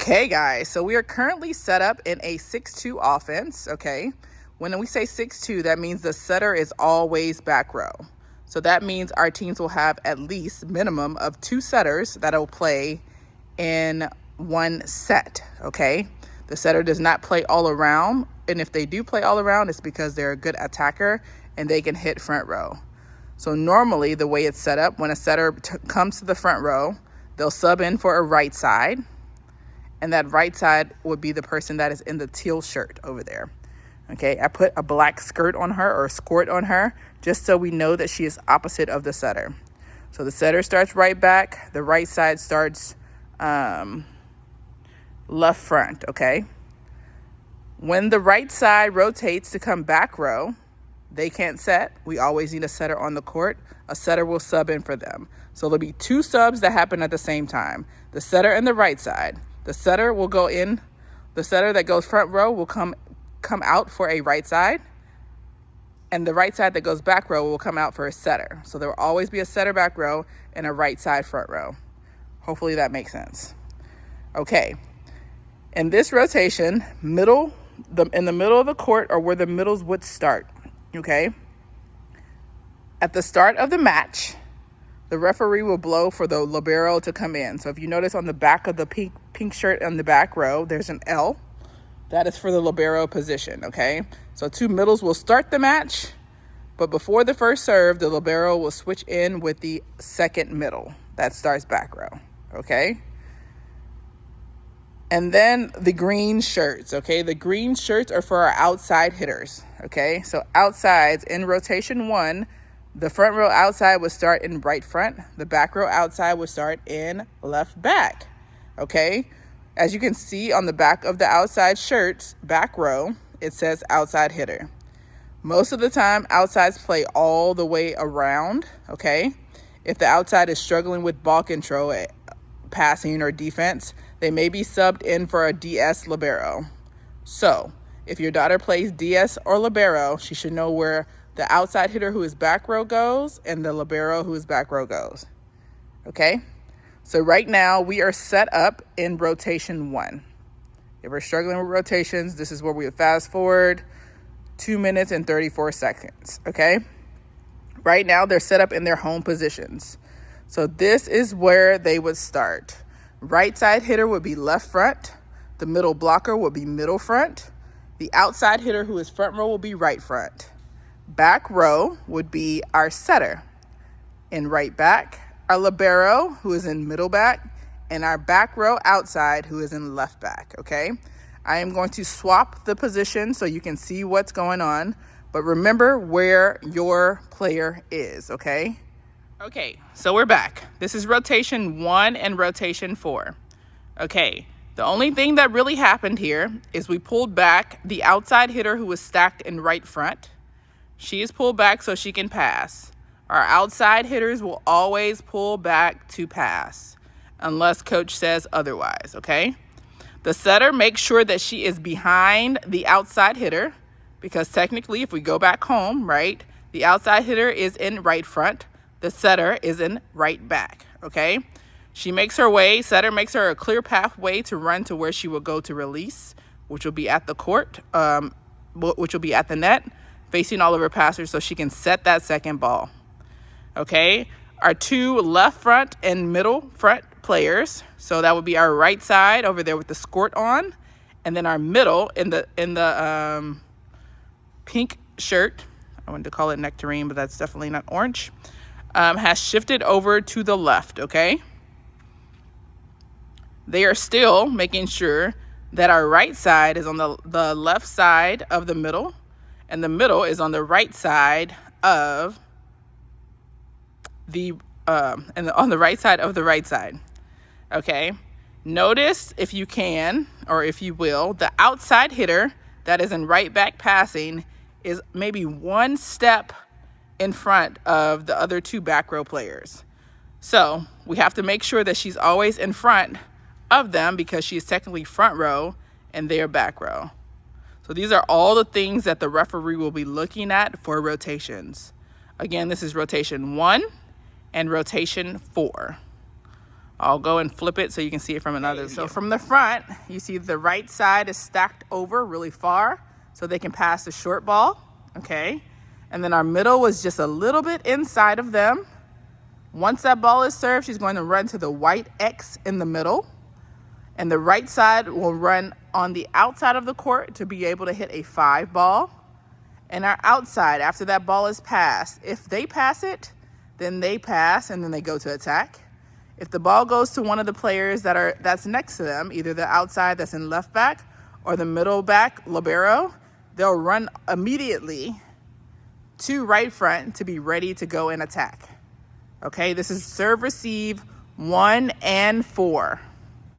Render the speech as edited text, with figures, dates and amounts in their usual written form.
Okay, guys, so we are currently set up in a 6-2 offense, okay? When we say 6-2, that means the setter is always back row. So that means our teams will have at least minimum of 2 setters that will play in one set, okay? The setter does not play all around, and if they do play all around, it's because they're a good attacker and they can hit front row. So normally the way it's set up, when a setter comes to the front row, they'll sub in for a right side, and that right side would be the person that is in the teal shirt over there. Okay, I put a black skirt on her or a skirt on her just so we know that she is opposite of the setter. So the setter starts right back, the right side starts left front, okay? When the right side rotates to come back row, they can't set. We always need a setter on the court. A setter will sub in for them. So there'll be 2 subs that happen at the same time. The setter and the right side. The setter will go in. The setter that goes front row will come out for a right side. And the right side that goes back row will come out for a setter. So there will always be a setter back row and a right side front row. Hopefully that makes sense. Okay. In this rotation, in the middle of the court or where the middles would start. Okay. At the start of the match, the referee will blow for the libero to come in. So if you notice on the back of the pink shirt on the back row, there's an L. That is for the libero position, okay? So 2 middles will start the match, but before the first serve, the libero will switch in with the second middle. That starts back row, okay? And then the green shirts, okay? The green shirts are for our outside hitters, okay? So outsides in rotation 1, the front row outside would start in right front. The back row outside would start in left back, okay? As you can see on the back of the outside shirts, back row, it says outside hitter. Most of the time, outsides play all the way around, okay? If the outside is struggling with ball control, passing, or defense, they may be subbed in for a DS libero. So, if your daughter plays DS or libero, she should know where the outside hitter who is back row goes and the libero who is back row goes. Okay? So right now we are set up in rotation 1. If we're struggling with rotations, this is where we would fast forward 2 minutes and 34 seconds. Okay? Right now they're set up in their home positions. So this is where they would start. Right side hitter would be left front. The middle blocker would be middle front. The outside hitter who is front row will be right front. Back row would be our setter. In right back, our libero, who is in middle back, and our back row outside, who is in left back, okay? I am going to swap the position so you can see what's going on, but remember where your player is, okay? Okay, so we're back. This is rotation 1 and rotation 4. Okay, the only thing that really happened here is we pulled back the outside hitter who was stacked in right front. She is pulled back so she can pass. Our outside hitters will always pull back to pass unless coach says otherwise, okay? The setter makes sure that she is behind the outside hitter because technically if we go back home, right, the outside hitter is in right front, the setter is in right back, okay? She makes her way, setter makes her a clear pathway to run to where she will go to release, which will be at the court, which will be at the net, facing all of her passers so she can set that second ball. Okay, our 2 left front and middle front players. So that would be our right side over there with the skirt on, and then our middle in the pink shirt. I wanted to call it nectarine, but that's definitely not orange. Has shifted over to the left. Okay, they are still making sure that our right side is on the left side of the middle, and the middle is on the right side of on the right side of the right side. Okay. Notice, if you can, or if you will, the outside hitter that is in right back passing is maybe 1 step in front of the other 2 back row players. So we have to make sure that she's always in front of them because she is technically front row and they are back row. So these are all the things that the referee will be looking at for rotations. Again, this is rotation 1 and rotation 4. I'll go and flip it so you can see it from another. So from the front, you see the right side is stacked over really far so they can pass the short ball, okay? And then our middle was just a little bit inside of them. Once that ball is served, she's going to run to the white X in the middle. And the right side will run on the outside of the court to be able to hit a 5 ball. And our outside, after that ball is passed, if they pass it, then they pass and then they go to attack. If the ball goes to one of the players that's next to them, either the outside that's in left back or the middle back, Libero, they'll run immediately to right front to be ready to go and attack. Okay, this is serve, receive, 1 and 4.